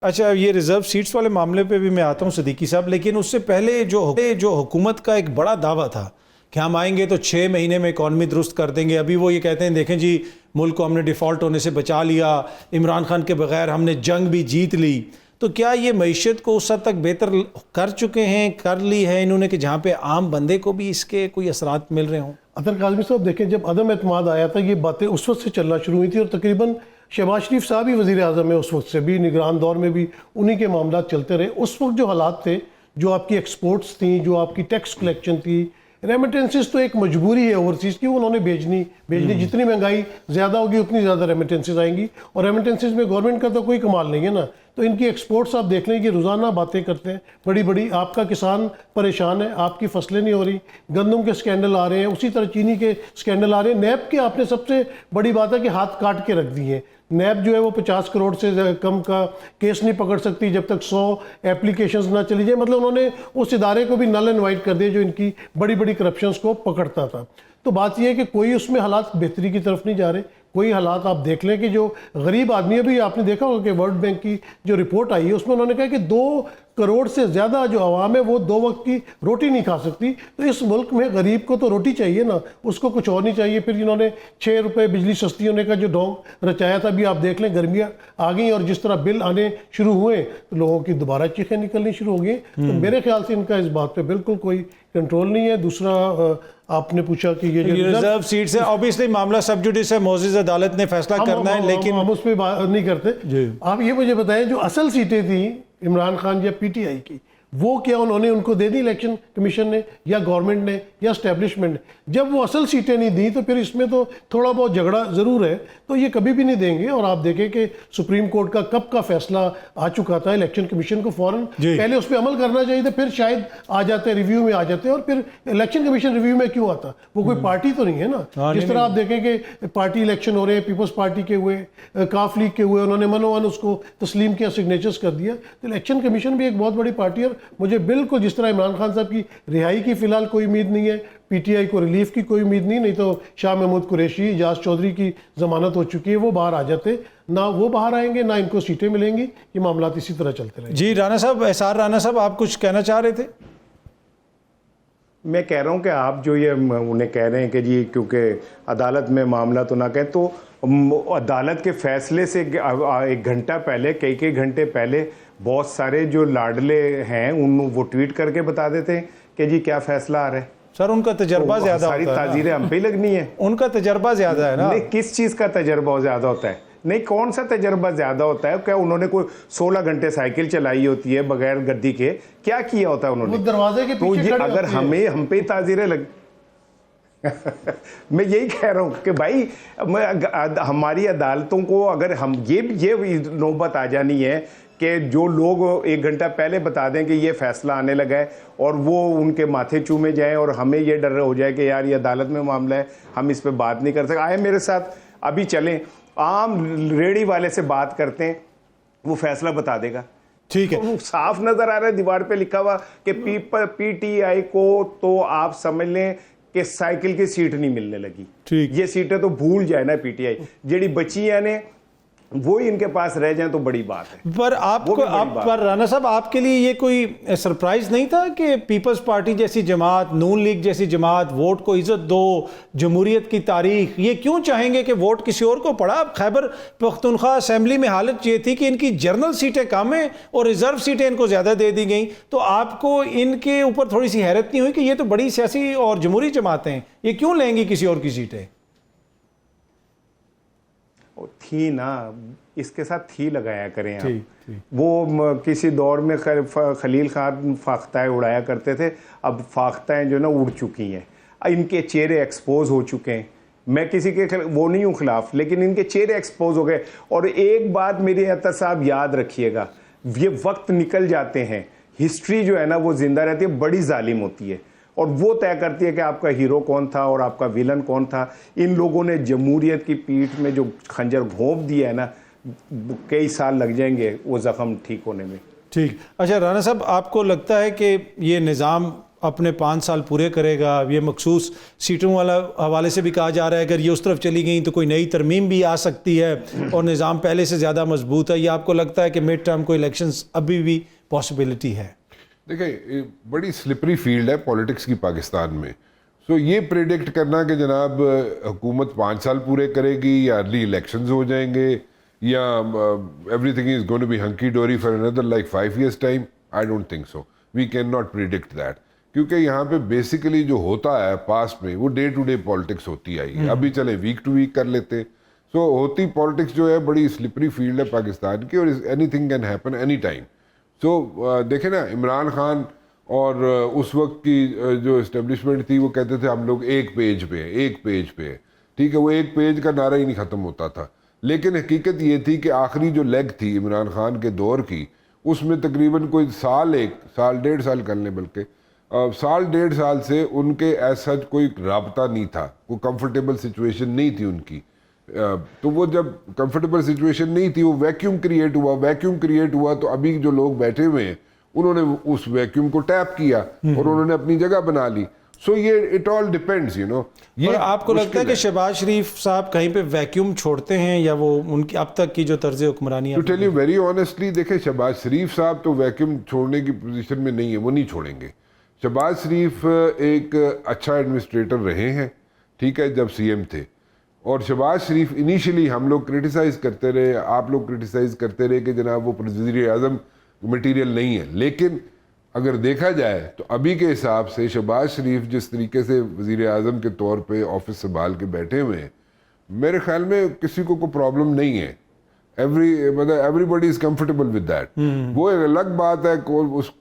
اچھا یہ reserve seats والے معاملے پہ بھی میں آتا ہوں صدیقی صاحب، لیکن اس سے پہلے جو حکومت کا ایک بڑا دعویٰ تھا کہ ہم آئیں گے تو 6 مہینے میں اکانومی درست کر دیں گے، ابھی وہ یہ کہتے ہیں دیکھیں جی ملک کو ہم نے ڈیفالٹ ہونے سے بچا لیا، عمران خان کے بغیر ہم نے جنگ بھی جیت لی. تو کیا یہ معیشت کو اس حد تک بہتر کر چکے ہیں، کر لی ہے انہوں نے کہ جہاں پہ عام بندے کو بھی اس کے کوئی اثرات مل رہے ہوں؟ اطہر کاظمی صاحب دیکھیں، جب عدم اعتماد آیا تھا یہ باتیں اس وقت سے چلنا شروع ہوئی تھی، اور تقریباً شہباز شریف صاحب ہی وزیر اعظم ہے اس وقت سے بھی، نگران دور میں بھی انہی کے معاملات چلتے رہے. اس وقت جو حالات تھے، جو آپ کی ایکسپورٹس تھیں، جو آپ کی ٹیکس کلیکشن تھی، ریمیٹنسز تو ایک مجبوری ہے اوورسیز کی، انہوں نے بھیجنی جتنی مہنگائی زیادہ ہوگی اتنی زیادہ ریمیٹنسز آئیں گی، اور ریمیٹنسز میں گورنمنٹ کا تو کوئی کمال نہیں ہے نا. تو ان کی ایکسپورٹس آپ دیکھ لیں کہ روزانہ باتیں کرتے ہیں بڑی بڑی، آپ کا کسان پریشان ہے، آپ کی فصلیں نہیں ہو رہی، گندم کے سکینڈل آ رہے ہیں، اسی طرح چینی کے سکینڈل آ رہے ہیں. نیب کے آپ نے سب سے بڑی بات ہے کہ ہاتھ کاٹ کے رکھ دی ہیں. نیب جو ہے وہ 50 کروڑ سے کم کا کیس نہیں پکڑ سکتی جب تک 100 اپلیکیشنز نہ چلی جائیں. مطلب انہوں نے اس ادارے کو بھی نل انوائٹ کر دیا جو ان کی بڑی بڑی کرپشنز کو پکڑتا تھا. تو بات یہ ہے کہ کوئی اس میں حالات بہتری کی طرف نہیں جا رہے. کوئی حالات آپ دیکھ لیں کہ جو غریب آدمی ہے، بھی آپ نے دیکھا ہوگا کہ ورلڈ بینک کی جو رپورٹ آئی ہے اس میں انہوں نے کہا کہ 2 کروڑ سے زیادہ جو عوام ہے وہ 2 وقت کی روٹی نہیں کھا سکتی. تو اس ملک میں غریب کو تو روٹی چاہیے نا، اس کو کچھ اور نہیں چاہیے. پھر انہوں نے 6 روپے بجلی سستی ہونے کا جو ڈھونگ رچایا تھا، بھی آپ دیکھ لیں گرمیاں آ گئیں اور جس طرح بل آنے شروع ہوئے تو لوگوں کی دوبارہ چیخیں نکلنی شروع ہو گئی. تو میرے خیال سے ان کا اس بات پہ بالکل کوئی کنٹرول نہیں ہے. دوسرا آپ نے پوچھا کہ یہ ریزرو سیٹس ہے، obviously معاملہ سب جوڈیس ہے، معزز عدالت نے فیصلہ کرنا ہے، لیکن ہم اس پہ بات نہیں کرتے. آپ یہ مجھے بتائیں جو اصل سیٹیں تھیں عمران خان یا پی ٹی آئی کی، وہ کیا انہوں نے ان کو دے دی الیکشن کمیشن نے یا گورنمنٹ نے یا اسٹیبلشمنٹ نے؟ جب وہ اصل سیٹیں نہیں دیں تو پھر اس میں تو تھوڑا بہت جھگڑا ضرور ہے، تو یہ کبھی بھی نہیں دیں گے. اور آپ دیکھیں کہ سپریم کورٹ کا کب کا فیصلہ آ چکا تھا، الیکشن کمیشن کو فوراً پہلے اس پہ عمل کرنا چاہیے تھا، پھر شاید آ جاتے ریویو میں آ جاتے. اور پھر الیکشن کمیشن ریویو میں کیوں آتا؟ وہ کوئی پارٹی تو نہیں ہے نا. جس طرح آپ دیکھیں کہ پارٹی الیکشن ہو رہے ہیں، پیپلز پارٹی کے ہوئے، کاف لیگ کے ہوئے، انہوں نے منوان اس کو تسلیم کیا، سگنیچرز کر دیا. تو الیکشن کمیشن بھی ایک بہت بڑی پارٹی ہے. مجھے بالکل جس طرح عمران خان صاحب کی رہائی کی فی الحال کوئی امید نہیں ہے، پی ٹی آئی کو ریلیف کی کوئی امید نہیں تو شاہ محمود قریشی، اجاز چودھری کی ضمانت ہو چکی ہے، وہ باہر آ جاتے. نہ وہ باہر آئیں گے نہ ان کو سیٹیں ملیں گی. یہ معاملات اسی طرح چلتے رہیں. جی رانا صاحب، احسار رانا صاحب، آپ کچھ کہنا چاہ رہے تھے؟ میں کہہ رہا ہوں کہ آپ جو یہ انہیں کہہ رہے ہیں کہ جی کیونکہ عدالت میں معاملہ تو نہ کہیں، تو عدالت کے فیصلے سے 1 گھنٹہ پہلے، کئی گھنٹے پہلے بہت سارے جو لاڈلے ہیں وہ ٹویٹ کر کے بتا دیتے ہیں کہ جی کیا فیصلہ آ رہا ہے. سر ان کا تجربہ زیادہ ہوتا ہے، ساری تعزیریں ہم پہ لگنی ہیں. ان کا تجربہ زیادہ ہے نا. کس چیز کا تجربہ زیادہ ہوتا ہے؟ نہیں، کون سا تجربہ زیادہ ہوتا ہے؟ کیا انہوں نے کوئی 16 گھنٹے سائیکل چلائی ہوتی ہے بغیر گدی کے؟ کیا کیا ہوتا ہے انہوں نے؟ دروازے کے پیچھے کھڑے اگر ہم پہ تعزیریں لگ میں یہی کہہ رہا ہوں کہ بھائی ہماری عدالتوں کو اگر ہم یہ نوبت آ جانی ہے کہ جو لوگ 1 گھنٹہ پہلے بتا دیں کہ یہ فیصلہ آنے لگا ہے اور وہ ان کے ماتھے چومے جائیں اور ہمیں یہ ڈر ہو جائے کہ یار یہ عدالت میں معاملہ ہے، ہم اس پہ بات نہیں کر سکتے. آئے میرے ساتھ ابھی چلیں، عام ریڑھی والے سے بات کرتے ہیں، وہ فیصلہ بتا دے گا. ٹھیک ہے، صاف نظر آ رہا ہے دیوار پہ لکھا ہوا کہ پی ٹی آئی کو تو آپ سمجھ لیں کہ سائیکل کی سیٹ نہیں ملنے لگی. یہ سیٹیں تو بھول جائے نا پی ٹی آئی، جیڑی بچی ہیں وہی ان کے پاس رہ جائیں تو بڑی بات ہے. پر پر رانا صاحب آپ کے لیے یہ کوئی سرپرائز نہیں تھا کہ پیپلز پارٹی جیسی جماعت، نون لیگ جیسی جماعت ووٹ کو عزت دو، جمہوریت کی تاریخ، یہ کیوں چاہیں گے کہ ووٹ کسی اور کو پڑا؟ خیبر پختونخوا اسمبلی میں حالت یہ تھی کہ ان کی جنرل سیٹیں کم ہیں اور ریزرو سیٹیں ان کو زیادہ دے دی گئیں. تو آپ کو ان کے اوپر تھوڑی سی حیرت نہیں ہوئی کہ یہ تو بڑی سیاسی اور جمہوری جماعتیں ہیں، یہ کیوں لیں گی کسی اور کی سیٹیں؟ تھی نا، اس کے ساتھ تھی لگایا کریں آپ. وہ کسی دور میں خلیل خان فاختہ اڑایا کرتے تھے، اب فاختہیں جو نا اڑ چکی ہیں، ان کے چہرے ایکسپوز ہو چکے ہیں. میں کسی کے وہ نہیں ہوں خلاف، لیکن ان کے چہرے ایکسپوز ہو گئے. اور ایک بات میرے عطا صاحب یاد رکھیے گا، یہ وقت نکل جاتے ہیں، ہسٹری جو ہے نا وہ زندہ رہتی ہے، بڑی ظالم ہوتی ہے اور وہ طے کرتی ہے کہ آپ کا ہیرو کون تھا اور آپ کا ویلن کون تھا. ان لوگوں نے جمہوریت کی پیٹھ میں جو خنجر گھونپ دیا ہے نا، کئی سال لگ جائیں گے وہ زخم ٹھیک ہونے میں. ٹھیک. اچھا رانا صاحب، آپ کو لگتا ہے کہ یہ نظام اپنے 5 سال پورے کرے گا. یہ مخصوص سیٹوں والا حوالے سے بھی کہا جا رہا ہے اگر یہ اس طرف چلی گئیں تو کوئی نئی ترمیم بھی آ سکتی ہے اور نظام پہلے سے زیادہ مضبوط ہے. یہ آپ کو لگتا ہے کہ مڈ ٹرم کو الیکشنز ابھی بھی پاسبلٹی ہے؟ دیکھیں بڑی سلپری فیلڈ ہے پولیٹکس کی پاکستان میں. سو یہ پریڈکٹ کرنا کہ جناب حکومت 5 سال پورے کرے گی یا ارلی الیکشنز ہو جائیں گے یا everything is going to be hunky dory for اندر like 5 years time, I don't think so. We can not predict that, کیونکہ یہاں پہ بیسیکلی جو ہوتا ہے پاسٹ میں وہ ڈے ٹو ڈے پالیٹکس ہوتی آئی ہے. ابھی چلیں ویک ٹو ویک کر لیتے. سو ہوتی پالیٹکس جو ہے بڑی سلپری فیلڈ ہے پاکستان کی اور anything can happen any time. So دیکھیں نا عمران خان اور اس وقت کی جو اسٹیبلشمنٹ تھی وہ کہتے تھے ہم لوگ ایک پیج پہ ٹھیک ہے, وہ ایک پیج کا نعرہ ہی نہیں ختم ہوتا تھا. لیکن حقیقت یہ تھی کہ آخری جو لیگ تھی عمران خان کے دور کی اس میں تقریباً کوئی سال 1.5 سال کر لیں, بلکہ 1.5 سال سے ان کے ایسا کوئی رابطہ نہیں تھا, کوئی کمفرٹیبل سچویشن نہیں تھی ان کی. تو وہ جب کمفرٹیبل سچویشن نہیں تھی وہ ویکیوم کریٹ ہوا تو ابھی جو لوگ بیٹھے ہوئے ہیں انہوں نے اس ویکیوم کو ٹیپ کیا اور انہوں نے اپنی جگہ بنا لی. سو یہ اٹ آل ڈیپینڈز اور آپ کو لگتا ہے کہ شہباز شریف صاحب کہیں پہ ویکیوم چھوڑتے ہیں یا وہ ان کی اب تک کی جو طرز حکمرانی ہے؟ To tell you very honestly, دیکھیں شہباز شریف صاحب تو ویکیوم چھوڑنے کی پوزیشن میں نہیں ہے, وہ نہیں چھوڑیں گے. شہباز شریف ایک اچھا ایڈمنسٹریٹر رہے ہیں, ٹھیک ہے, جب سی ایم تھے. اور شہباز شریف انیشلی ہم لوگ کرٹیسائز کرتے رہے, آپ لوگ کرٹیسائز کرتے رہے کہ جناب وہ وزیر اعظم مٹیریل نہیں ہے. لیکن اگر دیکھا جائے تو ابھی کے حساب سے شہباز شریف جس طریقے سے وزیر اعظم کے طور پہ آفس سنبھال کے بیٹھے ہوئے ہیں, میرے خیال میں کسی کو کوئی پرابلم نہیں ہے. Every body is comfortable with that. وہ ایک الگ بات ہے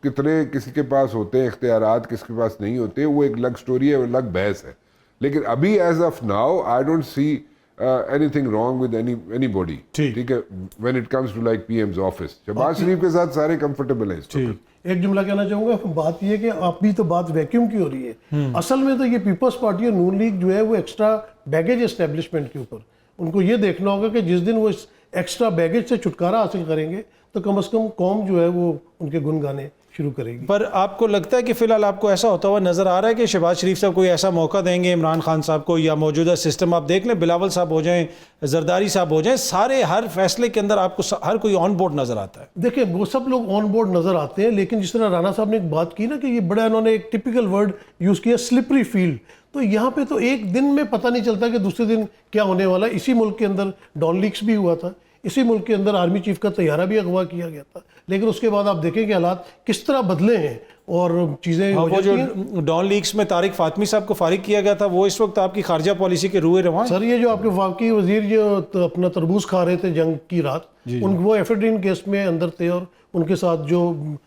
کتنے کسی کے پاس ہوتے ہیں اختیارات, کس کے پاس نہیں ہوتے, وہ ایک الگ سٹوری ہے, وہ الگ بحث ہے. لیکن ابھی as of now I don't see anything wrong with anybody, ٹھیک ہے, when it comes to like P M's office. Shehbaz Sharif کے ساتھ سارے کمفرٹیبل ہیں. ایک جملہ کہنا چاہوں گا, بات یہ کہ آپ بھی تو بات ویکیوم کی ہو رہی ہے, اصل میں تو یہ پیپلز پارٹی اور نون لیگ جو ہے وہ ایکسٹرا بیگیج اسٹیبلشمنٹ کے اوپر ان کو یہ دیکھنا ہوگا کہ جس دن وہ اس ایکسٹرا بیگیج سے چھٹکارا حاصل کریں گے تو کم از کم قوم جو ہے وہ ان کے گن گانے شروع کرے گی. پر آپ کو لگتا ہے کہ فی الحال آپ کو ایسا ہوتا ہوا نظر آ رہا ہے کہ شہباز شریف صاحب کوئی ایسا موقع دیں گے عمران خان صاحب کو, یا موجودہ سسٹم آپ دیکھ لیں بلاول صاحب ہو جائیں, زرداری صاحب ہو جائیں, سارے ہر فیصلے کے اندر آپ کو ہر کوئی آن بورڈ نظر آتا ہے؟ دیکھیں وہ سب لوگ آن بورڈ نظر آتے ہیں, لیکن جس طرح رانا صاحب نے ایک بات کی نا کہ یہ بڑا انہوں نے ایک ٹپیکل ورڈ یوز کیا سلپری فیلڈ, تو یہاں پہ تو ایک دن میں پتہ نہیں چلتا کہ دوسرے دن کیا ہونے والا. اسی ملک کے اندر ڈان لیکس بھی ہوا تھا, اسی ملک کے اندر آرمی چیف کا طیارہ بھی اغوا کیا گیا تھا, لیکن اس کے بعد آپ دیکھیں کہ حالات کس طرح بدلے ہیں اور چیزیں. وہ جو ڈان لیکس میں طارق فاطمی صاحب کو فارغ کیا گیا تھا وہ اس وقت آپ کی خارجہ پالیسی کے روئے رواں. سر یہ جو آپ کے وفاقی وزیر جو اپنا تربوز کھا رہے تھے جنگ کی رات, وہ ایفیڈرین کیس میں اندر تھے اور ان کے ساتھ جو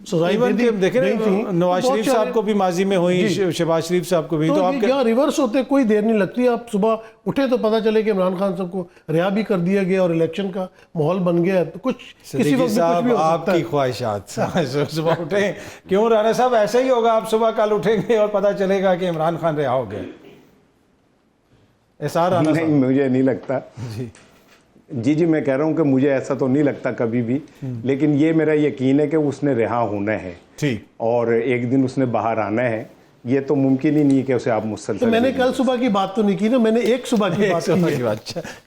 سزائیں دیکھیں نواز شریف صاحب کو بھی ماضی میں ہوئی, شہباز شریف صاحب کو بھی. تو آپ یہاں ریورس ہوتے کوئی دیر نہیں لگتی, آپ صبح اٹھے تو پتہ چلے کہ عمران خان صاحب کو رہا بھی کر دیا گیا اور الیکشن کا ماحول بن گیا. تو کچھ کسی وقت صاحب آپ کی خواہشات صبح اٹھیں کیوں رانا صاحب, ایسا ہی ہوگا, آپ صبح کل اٹھیں گے اور پتہ چلے گا کہ عمران خان رہا ہو گیا. ایسا رانا صاحب؟ نہیں, مجھے نہیں لگتا. جی میں کہہ رہا ہوں کہ مجھے ایسا تو نہیں لگتا کبھی بھی, لیکن یہ میرا یقین ہے کہ اس نے رہا ہونا ہے اور ایک دن اس نے باہر آنا ہے. یہ تو ممکن ہی نہیں ہے کہ اسے آپ مسلسل. میں نے کل صبح کی بات تو نہیں کی نا, میں نے ایک صبح کی بات کی.